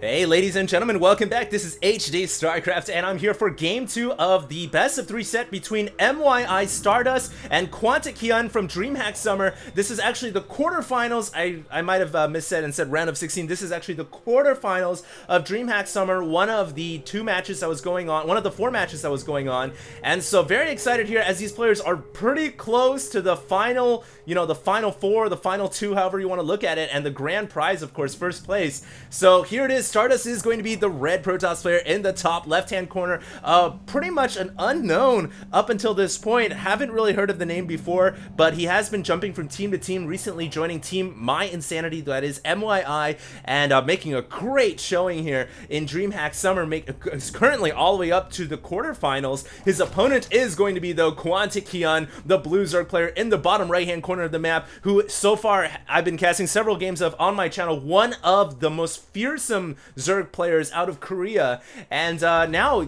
Hey ladies and gentlemen, welcome back. This is HD Starcraft and I'm here for game 2 of the best of 3 set between MYI Stardust and Quantic Hyun from DreamHack Summer. This is actually the quarterfinals. I might have missaid and said round of 16. This is actually the quarterfinals of DreamHack Summer, one of the 2 matches that was going on, one of the 4 matches that was going on. And so very excited here as these players are pretty close to the final, the final 4, the final 2, however you want to look at it, and the grand prize, of course, first place. So here it is. Stardust is going to be the red Protoss player in the top left-hand corner. Pretty much an unknown up until this point. Haven't really heard of the name before, but he has been jumping from team to team, recently joining Team My Insanity, that is MYI, and making a great showing here in DreamHack Summer, is currently all the way up to the quarterfinals. His opponent is going to be, though, Quantic Hyun, the blue Zerg player in the bottom right-hand corner of the map, who so far I've been casting several games of on my channel, one of the most fearsome Zerg players out of Korea. And now,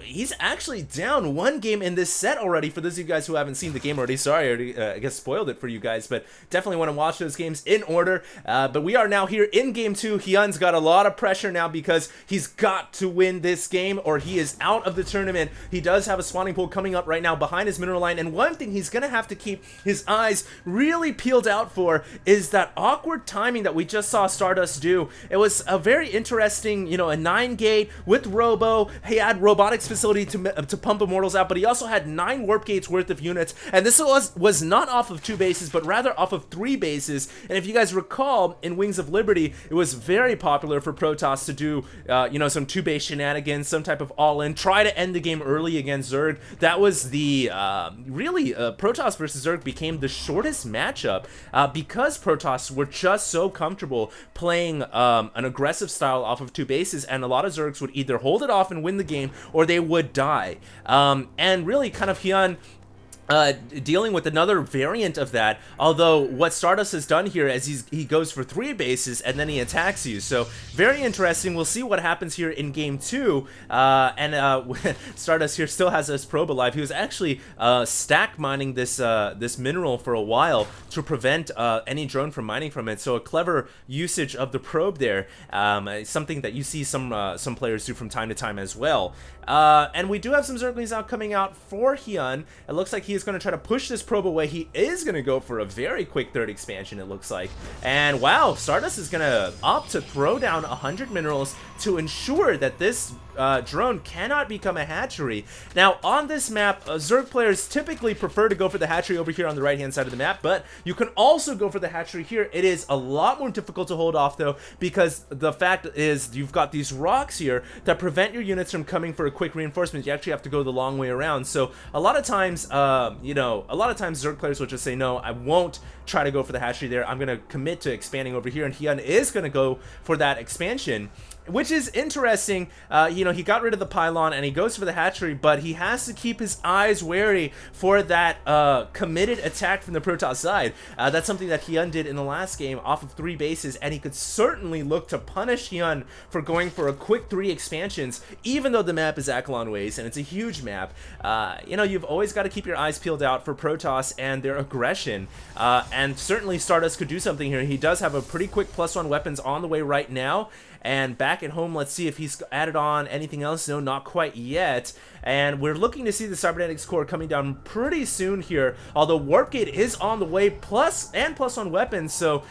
he's actually down 1 game in this set already. For those of you guys who haven't seen the game already, sorry, I already, I guess, spoiled it for you guys, but definitely want to watch those games in order. But we are now here in game 2. Hyun's got a lot of pressure now because he's got to win this game or he is out of the tournament. He does have a spawning pool coming up right now behind his mineral line, and one thing he's going to have to keep his eyes really peeled out for is that awkward timing that we just saw Stardust do. It was a very interesting, a 9-gate with Robo. He had robotics facility to pump immortals out, but he also had 9 warp gates worth of units, and this was not off of 2 bases, but rather off of 3 bases. And if you guys recall, in Wings of Liberty, it was very popular for Protoss to do, some 2-base shenanigans, some type of all-in, try to end the game early against Zerg. That was the, Protoss versus Zerg became the shortest matchup because Protoss were just so comfortable playing an aggressive style off of 2 bases, and a lot of Zergs would either hold it off and win the game, or they would die. And really kind of Hyun dealing with another variant of that, although what Stardust has done here is he goes for 3 bases and then he attacks you. So very interesting. We'll see what happens here in game 2. Stardust here still has his probe alive. He was actually stack mining this this mineral for a while to prevent any drone from mining from it. So a clever usage of the probe there, something that you see some players do from time to time as well. And we do have some Zerglings now coming out for Hyun. It looks like he is going to try to push this probe away. He is going to go for a very quick 3rd expansion, it looks like. And wow, Stardust is going to opt to throw down 100 minerals to ensure that this drone cannot become a hatchery. Now, on this map, Zerg players typically prefer to go for the hatchery over here on the right-hand side of the map, but you can also go for the hatchery here. It is a lot more difficult to hold off, though, because the fact is you've got these rocks here that prevent your units from coming for a quick reinforcement. You actually have to go the long way around. So a lot of times, Zerg players will just say, no, I won't try to go for the hatchery there. I'm going to commit to expanding over here, and Hyun is going to go for that expansion, which is interesting. He got rid of the pylon and he goes for the hatchery, but he has to keep his eyes wary for that committed attack from the Protoss side. That's something that Hyun did in the last game off of 3 bases, and he could certainly look to punish Hyun for going for a quick 3 expansions, even though the map is Akalon Ways and it's a huge map. You've always got to keep your eyes peeled out for Protoss and their aggression, and certainly Stardust could do something here. He does have a pretty quick +1 weapons on the way right now. And back at home, let's see if he's added on anything else. No, not quite yet. And we're looking to see the cybernetics core coming down pretty soon here. Although Warp Gate is on the way, +1 weapons. So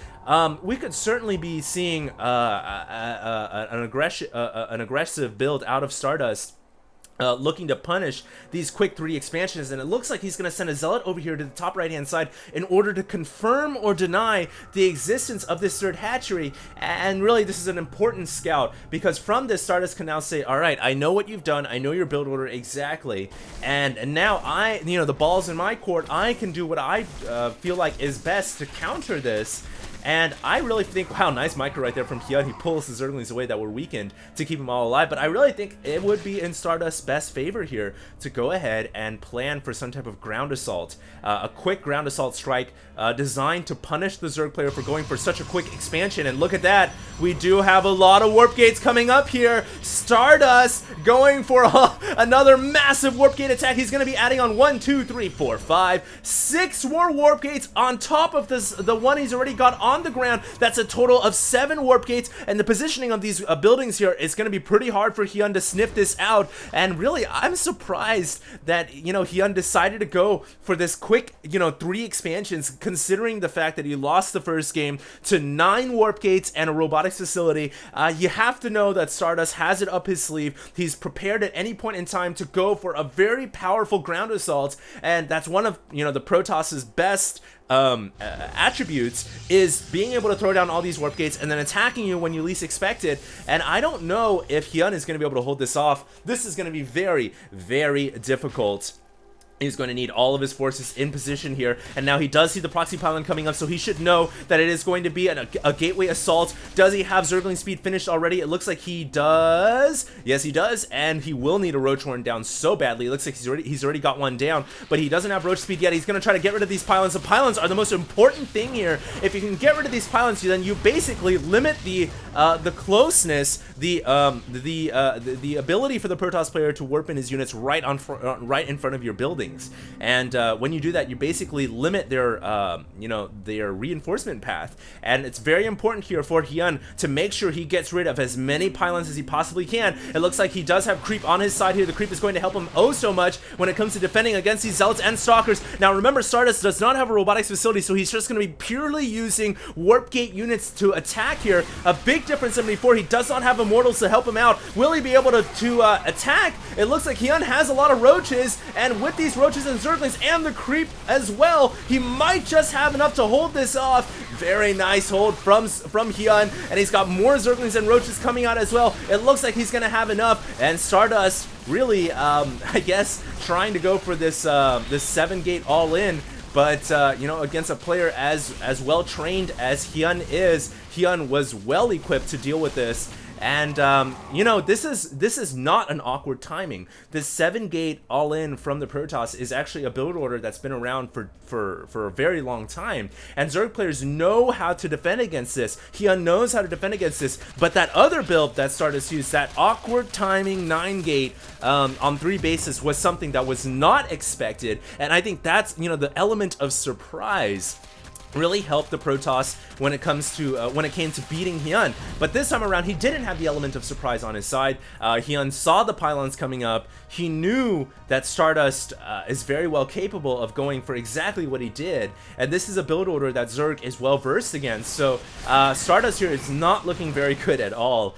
we could certainly be seeing an aggressive build out of Stardust. Looking to punish these quick 3 expansions, and it looks like he's going to send a zealot over here to the top right hand side in order to confirm or deny the existence of this 3rd hatchery. And really, this is an important scout, because from this, Stardust can now say, all right, I know what you've done, I know your build order exactly, and now the ball's in my court. I can do what I feel like is best to counter this. And I really think, wow, nice micro right there from Hyun. He pulls the Zerglings away that were weakened to keep them all alive. But I really think it would be in Stardust's best favor here to go ahead and plan for some type of ground assault. A quick ground assault strike designed to punish the Zerg player for going for such a quick expansion. And look at that. We do have a lot of warp gates coming up here. Stardust going for another massive warp gate attack. He's going to be adding on 1, 2, 3, 4, 5, 6 more warp gates on top of the one he's already got on on the ground. That's a total of 7 warp gates, and the positioning of these buildings here is going to be pretty hard for Hyun to sniff this out. And really, I'm surprised that, you know, Hyun decided to go for this quick, you know, 3 expansions, considering the fact that he lost the first game to 9 warp gates and a robotics facility. You have to know that Stardust has it up his sleeve. He's prepared at any point in time to go for a very powerful ground assault, and that's one of, you know, the Protoss's best attributes, is being able to throw down all these warp gates and then attacking you when you least expect it. And I don't know if Hyun is going to be able to hold this off. This is going to be very, very difficult. He's going to need all of his forces in position here, and now he does see the proxy pylon coming up, so he should know that it is going to be a gateway assault. Does he have Zergling speed finished already? It looks like he does. Yes, he does, and he will need a Roach Horn down so badly. It looks like he's already got one down, but he doesn't have Roach speed yet. He's going to try to get rid of these pylons. The pylons are the most important thing here. If you can get rid of these pylons, then you basically limit the closeness, the ability for the Protoss player to warp in his units right in front of your building. And when you do that, you basically limit their, you know, their reinforcement path. And it's very important here for Hyun to make sure he gets rid of as many pylons as he possibly can. It looks like he does have creep on his side here. The creep is going to help him oh so much when it comes to defending against these zealots and stalkers. Now remember, Stardust does not have a robotics facility, so he's just going to be purely using warp gate units to attack here. A big difference than before. He does not have immortals to help him out. Will he be able to attack? It looks like Hyun has a lot of roaches, and with these roaches and zerglings and the creep as well, he might just have enough to hold this off. Very nice hold from Hyun, and he's got more zerglings and roaches coming out as well. It looks like he's gonna have enough, and Stardust really, I guess, trying to go for this this 7-gate all-in. But you know, against a player as well trained as Hyun is, Hyun was well equipped to deal with this. And you know, this is not an awkward timing. This 7-gate all-in from the Protoss is actually a build order that's been around for a very long time, and Zerg players know how to defend against this. Hyun knows how to defend against this, but that other build that Stardust used, that awkward timing 9-gate on 3 bases, was something that was not expected, and I think that's, you know, the element of surprise really helped the Protoss when it comes to when it came to beating Hyun. But this time around, he didn't have the element of surprise on his side. Hyun saw the pylons coming up. He knew that Stardust is very well capable of going for exactly what he did, and this is a build order that Zerg is well versed against. So Stardust here is not looking very good at all.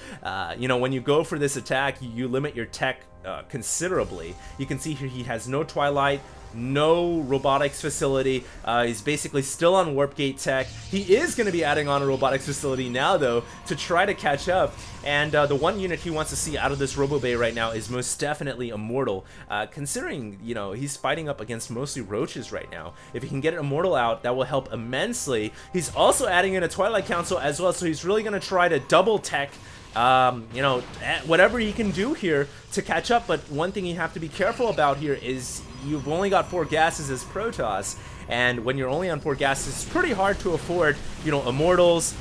You know, when you go for this attack, you limit your tech considerably. You can see here he has no Twilight, no robotics facility. He's basically still on warp gate tech. He is going to be adding on a robotics facility now, though, to try to catch up. And the one unit he wants to see out of this Robo Bay right now is most definitely Immortal. Considering, you know, he's fighting up against mostly roaches right now. If he can get an Immortal out, that will help immensely. He's also adding in a Twilight Council as well, so he's really going to try to double tech, you know, whatever he can do here to catch up. But one thing you have to be careful about here is you've only got 4 gases as Protoss, and when you're only on 4 gases, it's pretty hard to afford, you know, Immortals,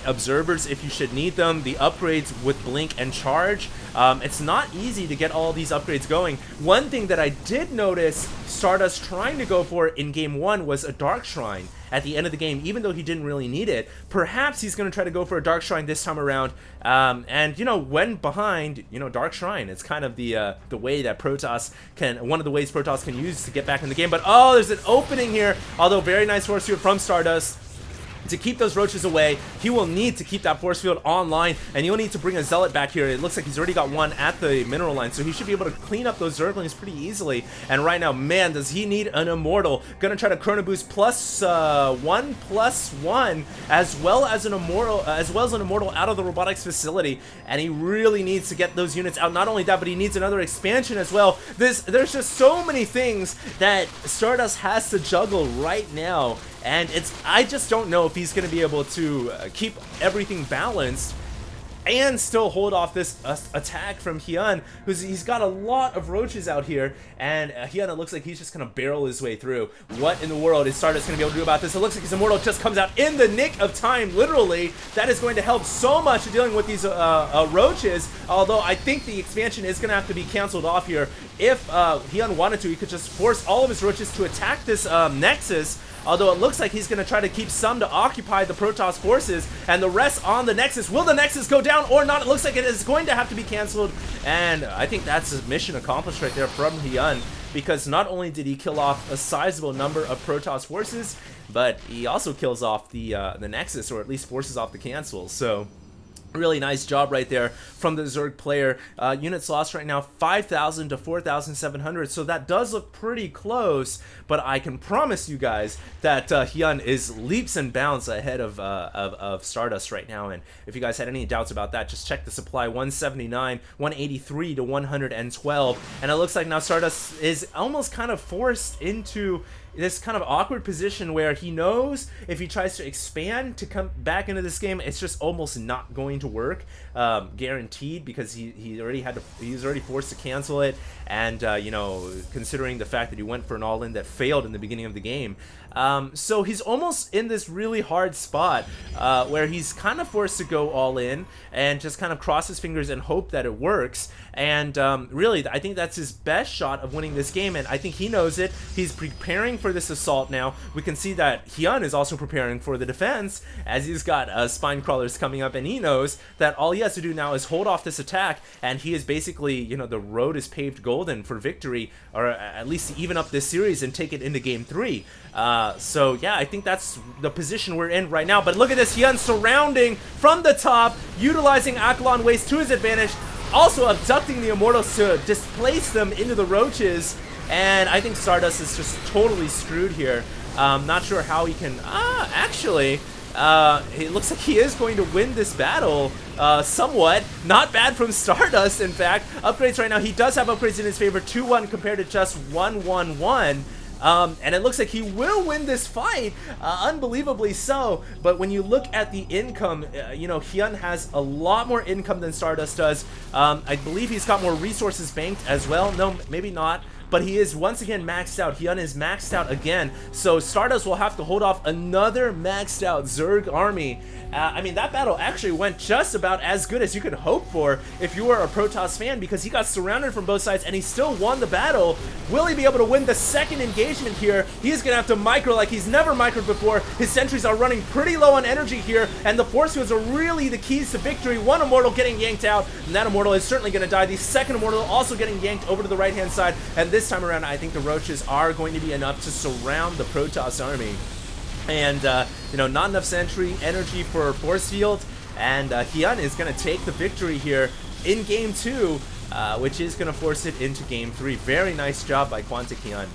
Observers if you should need them, the upgrades with Blink and Charge. It's not easy to get all these upgrades going. One thing that I did notice Stardust trying to go for in Game 1 was a Dark Shrine at the end of the game, even though he didn't really need it. Perhaps he's going to try to go for a Dark Shrine this time around. And, you know, when behind, you know, Dark Shrine, it's kind of the way that Protoss can, one of the ways Protoss can use to get back in the game. But, oh, there's an opening here, although very nice force field from Stardust to keep those roaches away. He will need to keep that force field online, and you'll need to bring a Zealot back here. It looks like he's already got one at the mineral line, so he should be able to clean up those Zerglings pretty easily. And right now, man, does he need an Immortal. Gonna try to Chrono Boost +1/+1, as well as an Immortal out of the robotics facility, and he really needs to get those units out. Not only that, but he needs another expansion as well. There's just so many things that Stardust has to juggle right now, and I just don't know if he's going to be able to keep everything balanced. and still hold off this attack from Hyun, he's got a lot of roaches out here, and Hyun, it looks like he's just gonna barrel his way through. What in the world is Stardust gonna be able to do about this? It looks like his Immortal just comes out in the nick of time, literally. That is going to help so much dealing with these roaches, although I think the expansion is gonna have to be canceled off here. If Hyun wanted to, he could just force all of his roaches to attack this Nexus, although it looks like he's going to try to keep some to occupy the Protoss forces, and the rest on the Nexus. Will the Nexus go down or not? It looks like it is going to have to be canceled, and I think that's a mission accomplished right there from Hyun, because not only did he kill off a sizable number of Protoss forces, but he also kills off the Nexus, or at least forces off the cancels. So really nice job right there from the Zerg player. Units lost right now 5,000 to 4,700, so that does look pretty close, but I can promise you guys that Hyun is leaps and bounds ahead of Stardust right now. And if you guys had any doubts about that, just check the supply: 179, 183 to 112, and it looks like now Stardust is almost kind of forced into this kind of awkward position where he knows if he tries to expand to come back into this game, it's just almost not going to work, guaranteed, because he's already forced to cancel it, and you know, considering the fact that he went for an all-in that failed in the beginning of the game, so he's almost in this really hard spot where he's kind of forced to go all in and just kind of cross his fingers and hope that it works. And really, I think that's his best shot of winning this game, and I think he knows it. He's preparing for this assault now. We can see that Hyun is also preparing for the defense, as he's got spine crawlers coming up, and he knows that all he has to do now is hold off this attack, and he is basically, you know, the road is paved golden for victory, or at least to even up this series and take it into game 3. So yeah, I think that's the position we're in right now. But look at this, Hyun surrounding from the top, utilizing Akalon Waste to his advantage, also abducting the Immortals to displace them into the roaches. And I think Stardust is just totally screwed here. Not sure how he can... actually, it looks like he is going to win this battle somewhat. Not bad from Stardust, in fact. Upgrades right now, he does have upgrades in his favor. 2-1 compared to just 1-1-1. And it looks like he will win this fight, unbelievably so. But when you look at the income, you know, Hyun has a lot more income than Stardust does. I believe he's got more resources banked as well. No, maybe not. But he is once again maxed out. Hyun is maxed out again. So Stardust will have to hold off another maxed out Zerg army. I mean, that battle actually went just about as good as you could hope for if you were a Protoss fan, because he got surrounded from both sides and he still won the battle. Will he be able to win the second engagement here? He's going to have to micro like he's never microed before. His sentries are running pretty low on energy here, and the force fields are really the keys to victory. One Immortal getting yanked out, and that Immortal is certainly going to die. The second Immortal also getting yanked over to the right-hand side, and this time around, I think the Roaches are going to be enough to surround the Protoss army. And, you know, not enough sentry energy for force field, and Hyun is going to take the victory here in Game 2, which is going to force it into Game 3. Very nice job by Quantic Hyun.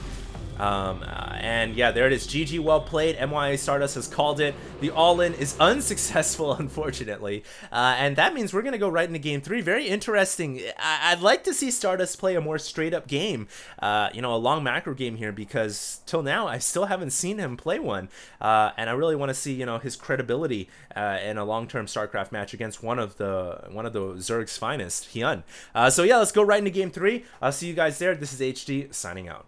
And yeah, there it is. GG, well played. MYA Stardust has called it. The all-in is unsuccessful, unfortunately. And that means we're going to go right into Game 3. Very interesting. I'd like to see Stardust play a more straight-up game. You know, a long macro game here, because till now, I still haven't seen him play one. And I really want to see, you know, his credibility in a long-term Starcraft match against one of the Zerg's finest, Hyun. So yeah, let's go right into Game 3. I'll see you guys there. This is HD, signing out.